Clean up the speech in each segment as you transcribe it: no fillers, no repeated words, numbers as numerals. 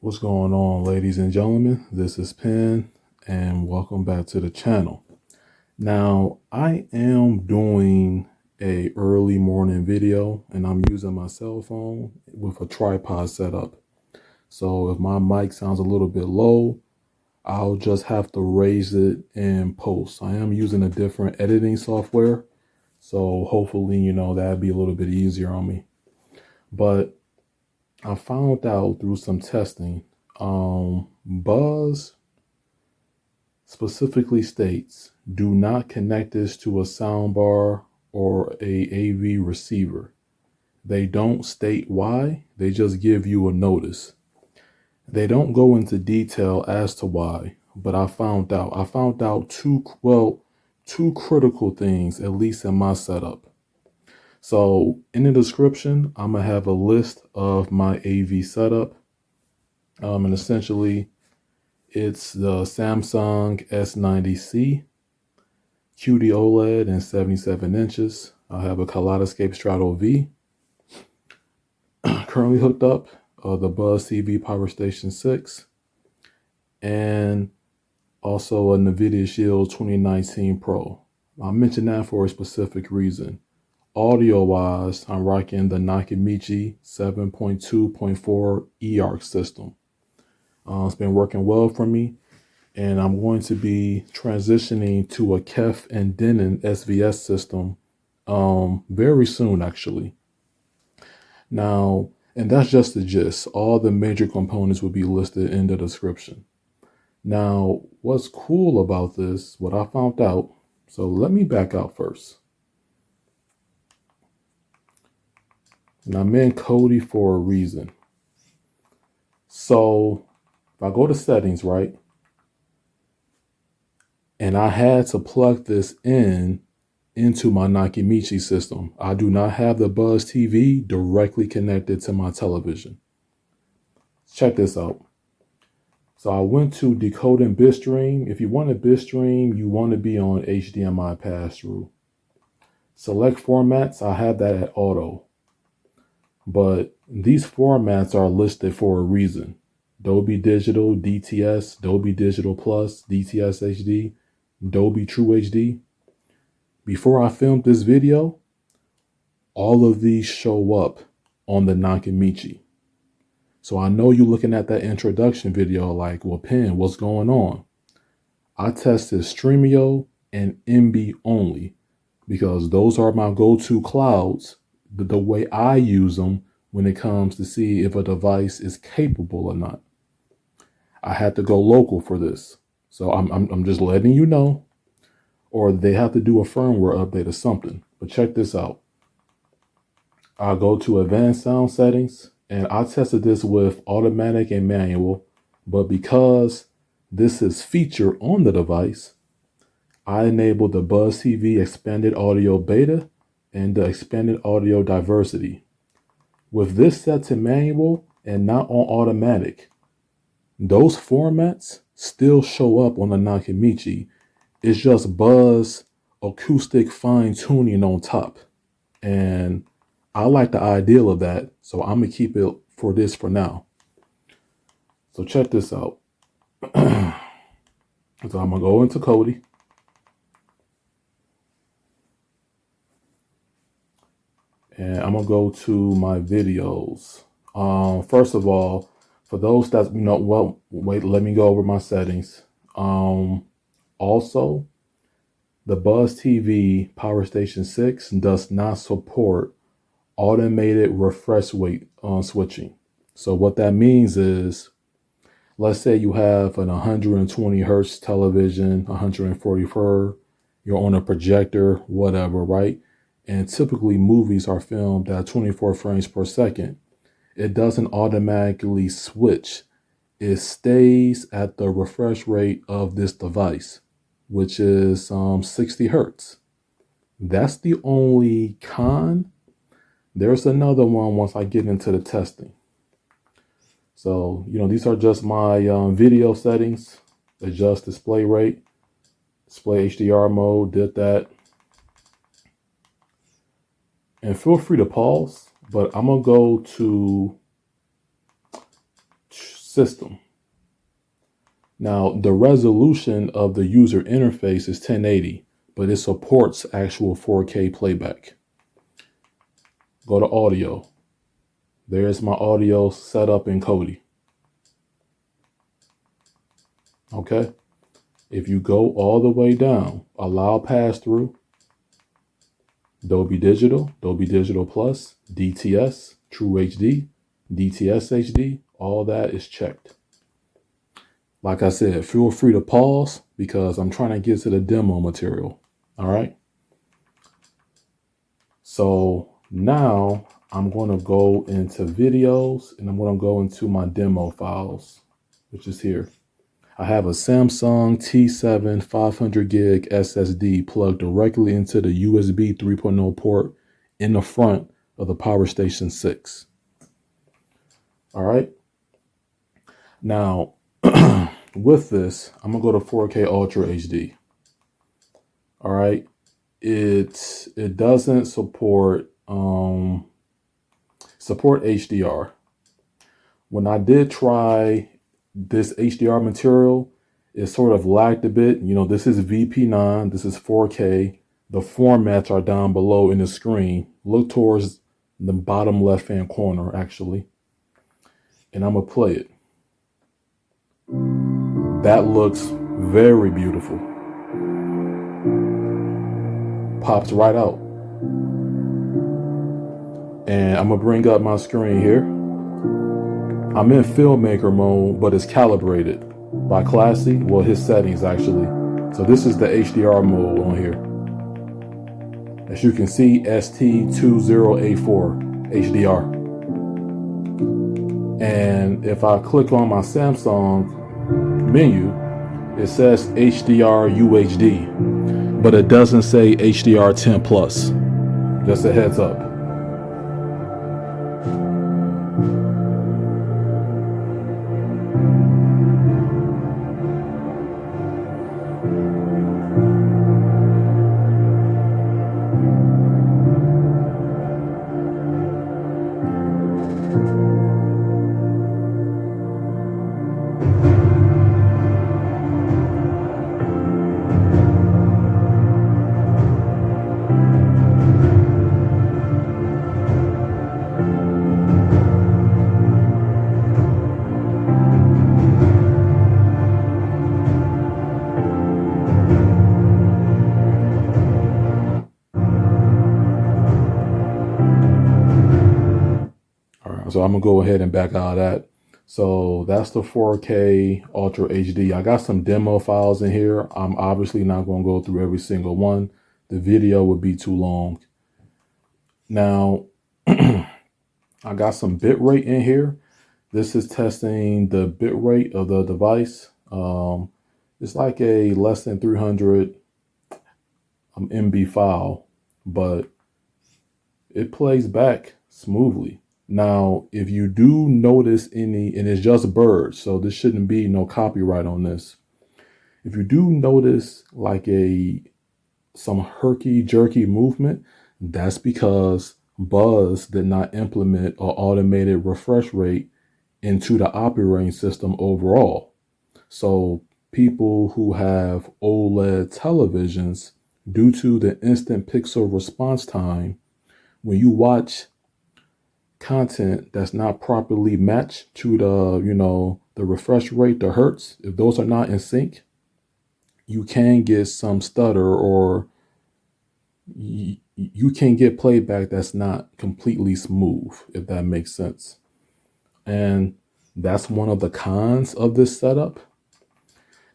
What's going on, ladies and gentlemen? This is Penn, and welcome back to the channel. Now, I am doing a early morning video, and I'm using my cell phone with a tripod setup. So if my mic sounds a little bit low, I'll just have to raise it in post. I am using a different editing software, so hopefully, that'd be a little bit easier on me. But I found out through some testing, Buzz specifically states, do not connect this to a soundbar or a AV receiver. They don't state why, they just give you a notice. They don't go into detail as to why, but I found out two critical things, at least in my setup. So in the description, I'm gonna have a list of my AV setup. And essentially it's the Samsung S90C, QD OLED and 77 inches. I have a Kaleidescape Strato V. Currently hooked up the BuzzTV Powerstation 6 and also a NVIDIA Shield 2019 Pro. I mentioned that for a specific reason. Audio wise, I'm rocking the Nakamichi 7.2.4 eARC system. It's been working well for me, and I'm going to be transitioning to a Kef and Denon SVS system very soon, actually. Now, and that's just the gist. All the major components will be listed in the description. Now, what's cool about this, what I found out, so let me back out first. And I'm in Kodi for a reason. So if I go to settings, right? And I had to plug this into my Nakamichi system. I do not have the BuzzTV directly connected to my television. Check this out. So I went to decoding bitstream. If you want a bitstream, you want to be on HDMI pass-through. Select formats, I have that at auto. But these formats are listed for a reason. Dolby Digital, DTS, Dolby Digital Plus, DTS-HD, Dolby True HD. Before I filmed this video, all of these show up on the Nakamichi. So I know you're looking at that introduction video like, well, Penn, what's going on? I tested Streamio and MB only because those are my go-to clouds, the way I use them when it comes to see if a device is capable or not. I had to go local for this. So I'm just letting you know, or they have to do a firmware update or something. But check this out. I'll go to advanced sound settings, and I tested this with automatic and manual, but because this is featured on the device, I enabled the BuzzTV expanded audio beta and the expanded audio diversity. With this set to manual and not on automatic, those formats still show up on the Nakamichi. It's just Buzz acoustic fine tuning on top. And I like the ideal of that, so I'm gonna keep it for this for now. So check this out. So I'm gonna go into Kodi. And I'm gonna go to my videos. First of all, for those that, wait, let me go over my settings. Also, the BuzzTV Powerstation 6 does not support automated refresh rate switching. So what that means is, let's say you have an 120 hertz television, 144, you're on a projector, whatever, right? And typically movies are filmed at 24 frames per second. It doesn't automatically switch. It stays at the refresh rate of this device, which is 60 hertz. That's the only con. There's another one once I get into the testing. So, these are just my video settings. Adjust display rate, display HDR mode, did that. And feel free to pause, but I'm going to go to system. Now, the resolution of the user interface is 1080, but it supports actual 4K playback. Go to audio. There's my audio set up in Kodi. Okay. If you go all the way down, allow pass-through, Dolby Digital, Dolby Digital Plus, DTS, True HD, DTS-HD, all that is checked. Like I said, feel free to pause because I'm trying to get to the demo material. All right. So now I'm going to go into videos and I'm going to go into my demo files, which is here. I have a Samsung T7 500 gig SSD plugged directly into the USB 3.0 port in the front of the Powerstation 6. All right. Now, with this, I'm going to go to 4K Ultra HD. All right. It doesn't support HDR. When I did try this HDR material, it sort of lagged a bit. You know, this is VP9, this is 4K. The formats are down below in the screen. Look towards the bottom left-hand corner, actually. And I'm gonna play it. That looks very beautiful. Pops right out. And I'm gonna bring up my screen here. I'm in filmmaker mode, but it's calibrated by Classy. Well, his settings actually. So this is the HDR mode on here. As you can see, ST20A4 HDR. And if I click on my Samsung menu, it says HDR UHD, but it doesn't say HDR 10 plus. Just a heads up. So I'm gonna go ahead and back out of that. So that's the 4K Ultra HD. I got some demo files in here. I'm obviously not gonna go through every single one. The video would be too long. Now, I got some bitrate in here. This is testing the bitrate of the device. It's like a less than 300 MB file, but it plays back smoothly. Now, if you do notice any, and it's just birds, so there shouldn't be no copyright on this. If you do notice like some herky-jerky movement, that's because Buzz did not implement an automated refresh rate into the operating system overall. So people who have OLED televisions, due to the instant pixel response time, when you watch content that's not properly matched to the refresh rate, the hertz, if those are not in sync, you can get some stutter, or you can get playback that's not completely smooth, if that makes sense. And that's one of the cons of this setup.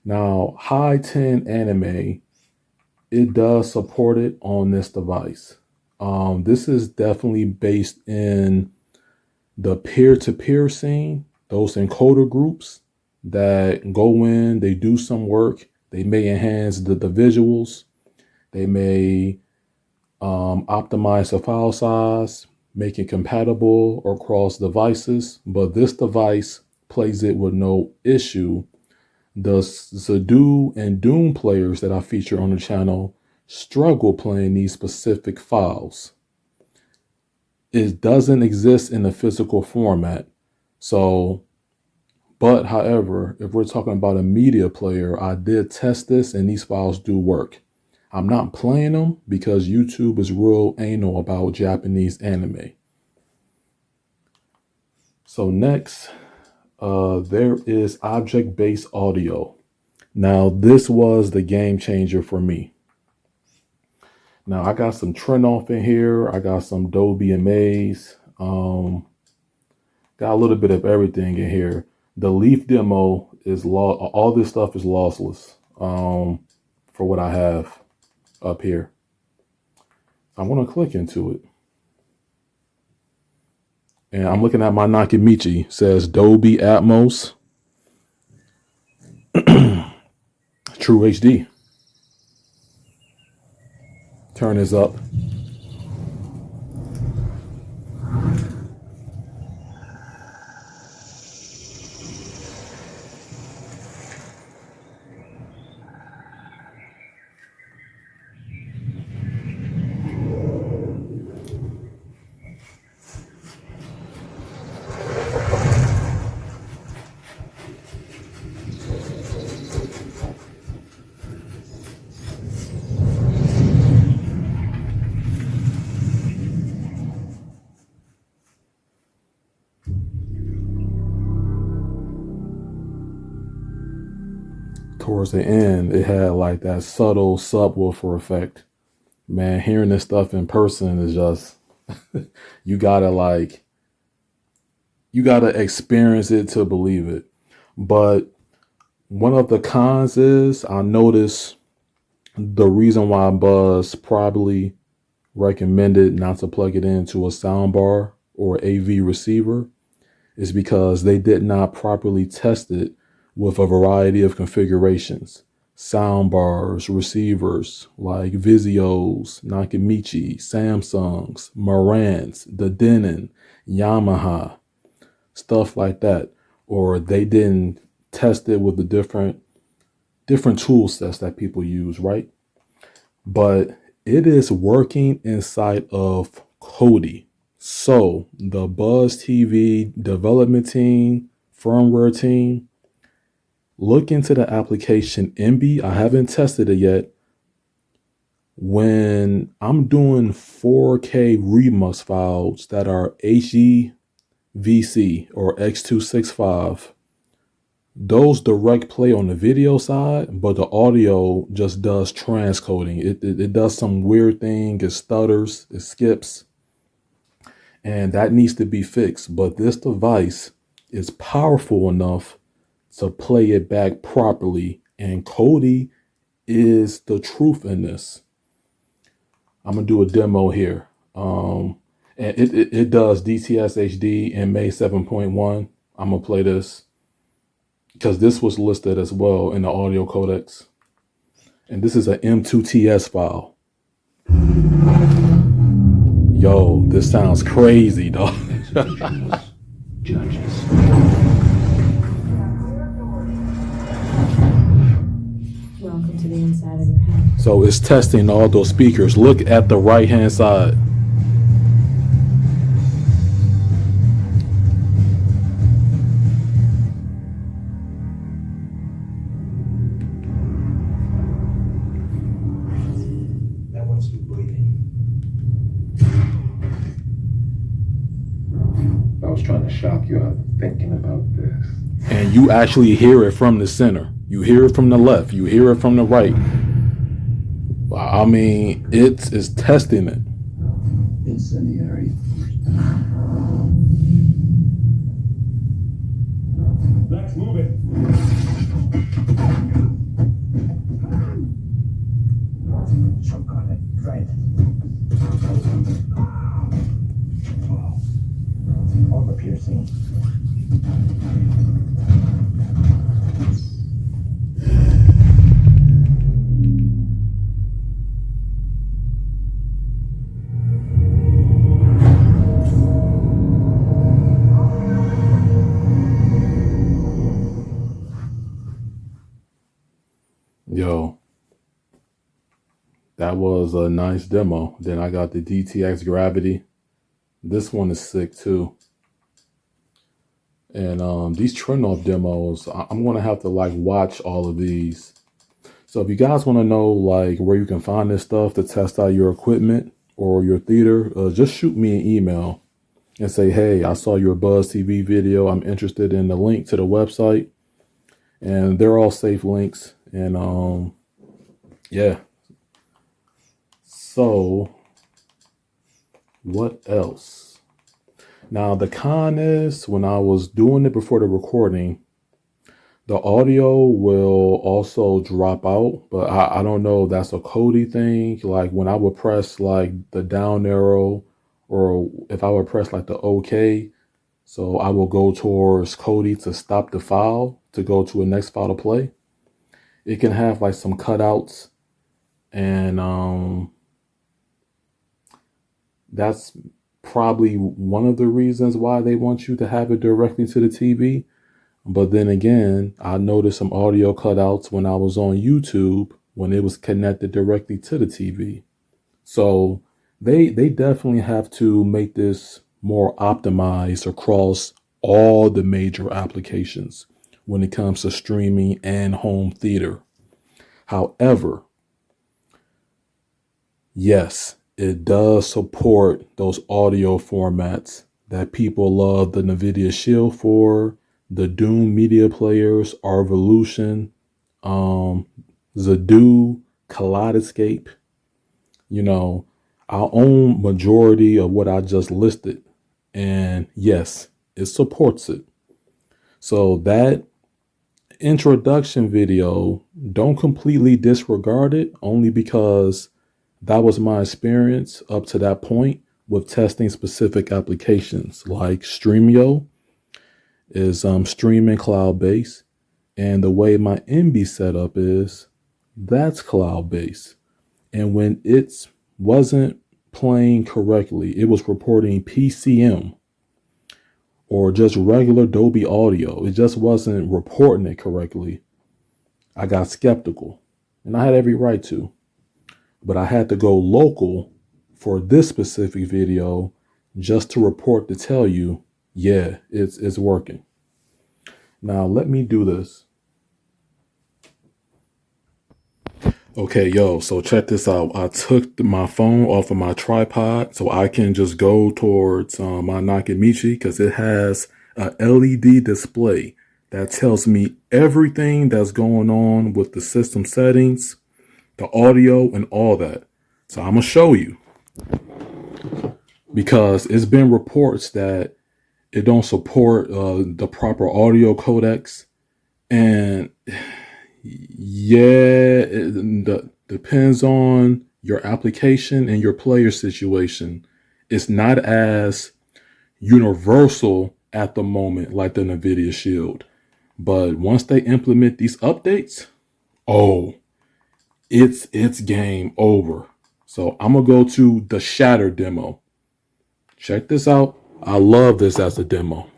Now, High 10 Anime, it does support it on this device. This is definitely based in the peer-to-peer scene, those encoder groups that go in, they do some work, they may enhance the visuals, they may optimize the file size, make it compatible across devices, but this device plays it with no issue. The Zadu and Doom players that I feature on the channel struggle playing these specific files. It doesn't exist in a physical format. So But however, if we're talking about a media player, I did test this and these files do work. I'm not playing them because YouTube is real anal about Japanese anime. So next, there is object-based audio. Now, this was the game changer for me. Now, I got some Trenoff in here. I got some Dolby and Maze. Got a little bit of everything in here. The Leaf demo is all this stuff is lossless for what I have up here. I'm going to click into it. And I'm looking at my Nakamichi. It says Dolby Atmos. True HD. Turn this up. Towards the end, it had like that subtle subwoofer effect. Man, hearing this stuff in person is just, you gotta experience it to believe it. But one of the cons is I noticed the reason why Buzz probably recommended not to plug it into a soundbar or AV receiver is because they did not properly test it with a variety of configurations. Soundbars, receivers like Vizios, Nakamichi, Samsungs, Marantz, the Denon, Yamaha, stuff like that. Or they didn't test it with the different tool sets that people use, right? But it is working inside of Kodi. So the BuzzTV development team, firmware team, look into the application MB. I haven't tested it yet. When I'm doing 4K Remux files that are HEVC or X265, those direct play on the video side, but the audio just does transcoding. It does some weird thing. It stutters, it skips, and that needs to be fixed. But this device is powerful enough to play it back properly, and Kodi is the truth in this. I'm gonna do a demo here. And it does DTS-HD and May 7.1. I'm gonna play this because this was listed as well in the audio codecs. And this is an M2TS file. Yo, this sounds crazy, dog. Judges. Welcome to the inside of your head. So it's testing all those speakers. Look at the right-hand side. That one's you breathing. I was trying to shock you out thinking about this. And you actually hear it from the center. You hear it from the left. You hear it from the right. I mean, it's testing it. Incendiary. Let's move it. Choke on it. Right. Armor piercing. Yo, that was a nice demo. Then I got the DTX Gravity. This one is sick too. And these trend off demos, I'm going to have to like watch all of these. So if you guys want to know like where you can find this stuff to test out your equipment or your theater, just shoot me an email and say, hey, I saw your BuzzTV video. I'm interested in the link to the website. And they're all safe links. And yeah. So what else? Now the con is when I was doing it before the recording, the audio will also drop out, but I don't know if that's a Kodi thing. Like when I would press like the down arrow, or if I would press like the OK, so I will go towards Kodi to stop the file to go to a next file to play. It can have like some cutouts, and that's probably one of the reasons why they want you to have it directly to the TV. But then again, I noticed some audio cutouts when I was on YouTube when it was connected directly to the TV. So they definitely have to make this more optimized across all the major applications when it comes to streaming and home theater. However, yes, it does support those audio formats that people love the NVIDIA Shield for. The Doom media players, Arvolution, Zadu, Kaleidescape. You know, I own majority of what I just listed. And yes, it supports it. So that introduction video, don't completely disregard it, only because that was my experience up to that point with testing specific applications like Streamio. Is streaming cloud-based, and the way my MB setup is, that's cloud-based. And when it wasn't playing correctly, it was reporting PCM or just regular Dolby audio. It just wasn't reporting it correctly. I got skeptical, and I had every right to, but I had to go local for this specific video just to report to tell you, yeah, it's working. Now let me do this. Okay, yo, so check this out. I took my phone off of my tripod so I can just go towards my Nakamichi because it has a LED display that tells me everything that's going on with the system settings, the audio, and all that. So I'm going to show you, because it's been reports that it don't support the proper audio codecs. And yeah, it depends on your application and your player situation. It's not as universal at the moment like the NVIDIA Shield. But once they implement these updates, oh, it's game over. So I'm going to go to the Shatter demo. Check this out. I love this as a demo.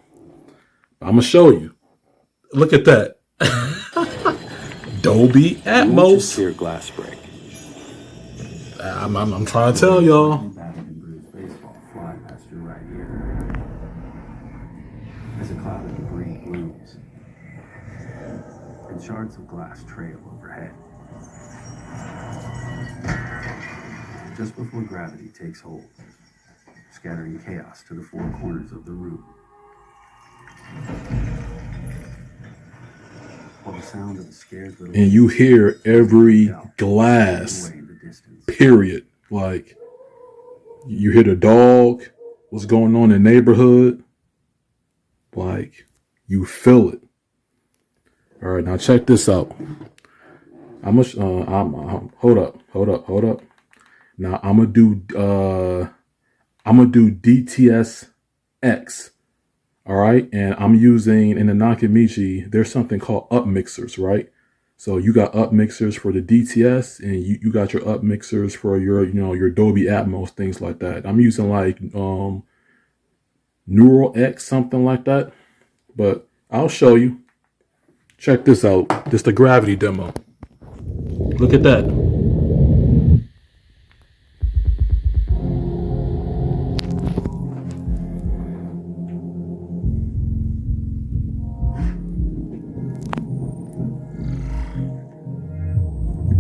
I'm going to show you. Look at that. Dolby Atmos. Clear glass break. I'm trying to tell y'all. Baseball fly past your right ear. As a cloud of debris blooms, and shards of glass trail overhead. Just before gravity takes hold, scattering chaos to the four corners of the room. While the sound of the scared little, And you hear every glass, period. Like, you hear the dog, what's going on in the neighborhood. Like, you feel it. All right, now check this out. Hold up. Now I'm gonna do DTS-X. All right, and I'm using in the Nakamichi, there's something called up mixers, right? So you got up mixers for the DTS, and you got your up mixers for your, your Dolby Atmos, things like that. I'm using like Neural X, something like that. But I'll show you. Check this out. This is the gravity demo. Look at that.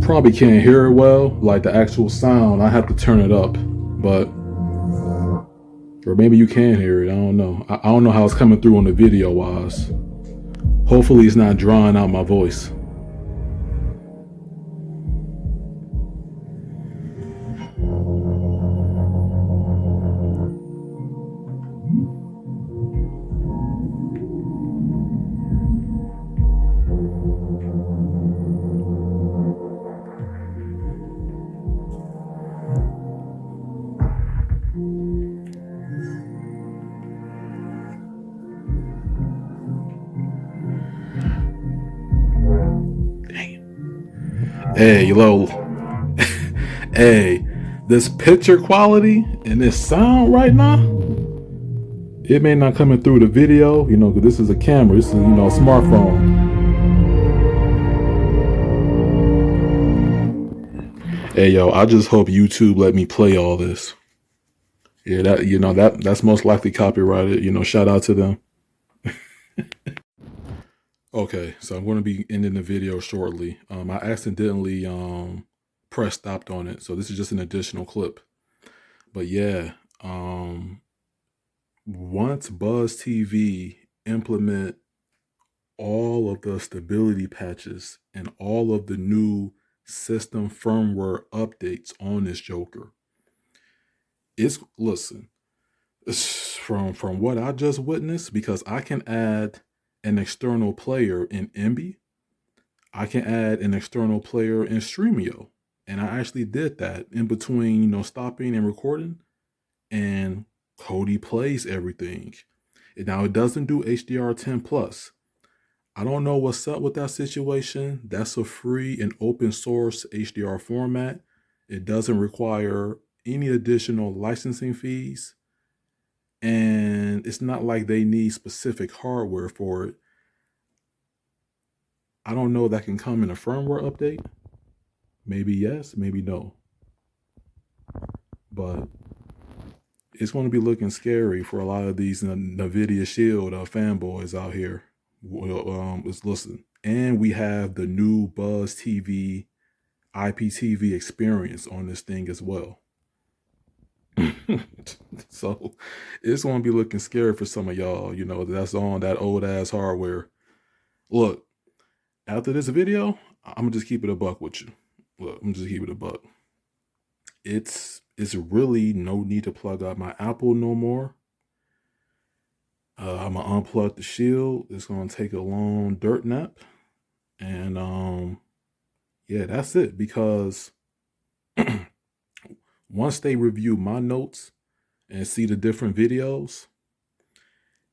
probably can't hear it well, like the actual sound. I have to turn it up, but or maybe you can hear it. I don't know. I don't know how it's coming through on the video wise. Hopefully it's not drawing out my voice. Hey, low. Hey, this picture quality and this sound right now, it may not coming through the video, because this is a camera. This is, a smartphone. Hey, yo, I just hope YouTube let me play all this. Yeah, that's most likely copyrighted. Shout out to them. Okay, so I'm going to be ending the video shortly. I accidentally pressed stopped on it, so this is just an additional clip. But yeah, once BuzzTV implement all of the stability patches and all of the new system firmware updates on this joker, listen, from what I just witnessed, because I can add an external player in Emby, I can add an external player in Streamio, and I actually did that in between, stopping and recording, and Kodi plays everything. Now it doesn't do HDR10 plus. I don't know what's up with that situation. That's a free and open source HDR format. It doesn't require any additional licensing fees. And it's not like they need specific hardware for it. I don't know if that can come in a firmware update. Maybe yes, maybe no. But it's going to be looking scary for a lot of these NVIDIA Shield fanboys out here. Listen, and we have the new BuzzTV IPTV experience on this thing as well. So it's going to be looking scary for some of y'all, that's on that old ass hardware. Look, after this video, I'm going to just keep it a buck with you. Look, I'm just keep it a buck. It's really no need to plug out my Apple no more. I'm going to unplug the Shield. It's going to take a long dirt nap. And yeah, that's it. Because once they review my notes and see the different videos,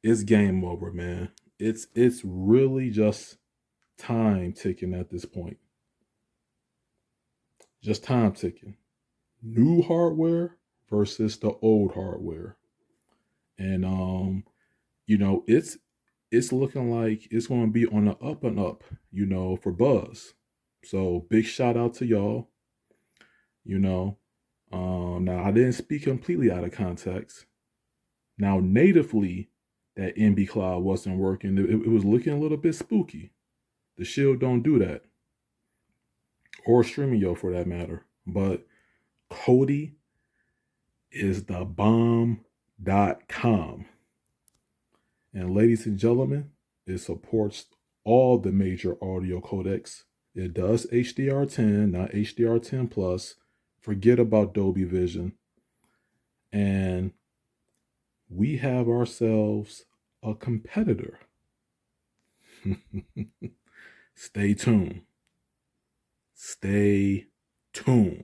it's game over, man. It's really just time ticking at this point. Just time ticking. New hardware versus the old hardware. And it's looking like it's going to be on the up and up, for Buzz. So big shout out to y'all. Now I didn't speak completely out of context. Now natively, that NB Cloud wasn't working. It was looking a little bit spooky. The Shield don't do that. Or Streamio for that matter. But Kodi is the bomb.com. And ladies and gentlemen, it supports all the major audio codecs. It does HDR10, not HDR10 plus. Forget about Dolby Vision. And we have ourselves a competitor. Stay tuned. Stay tuned.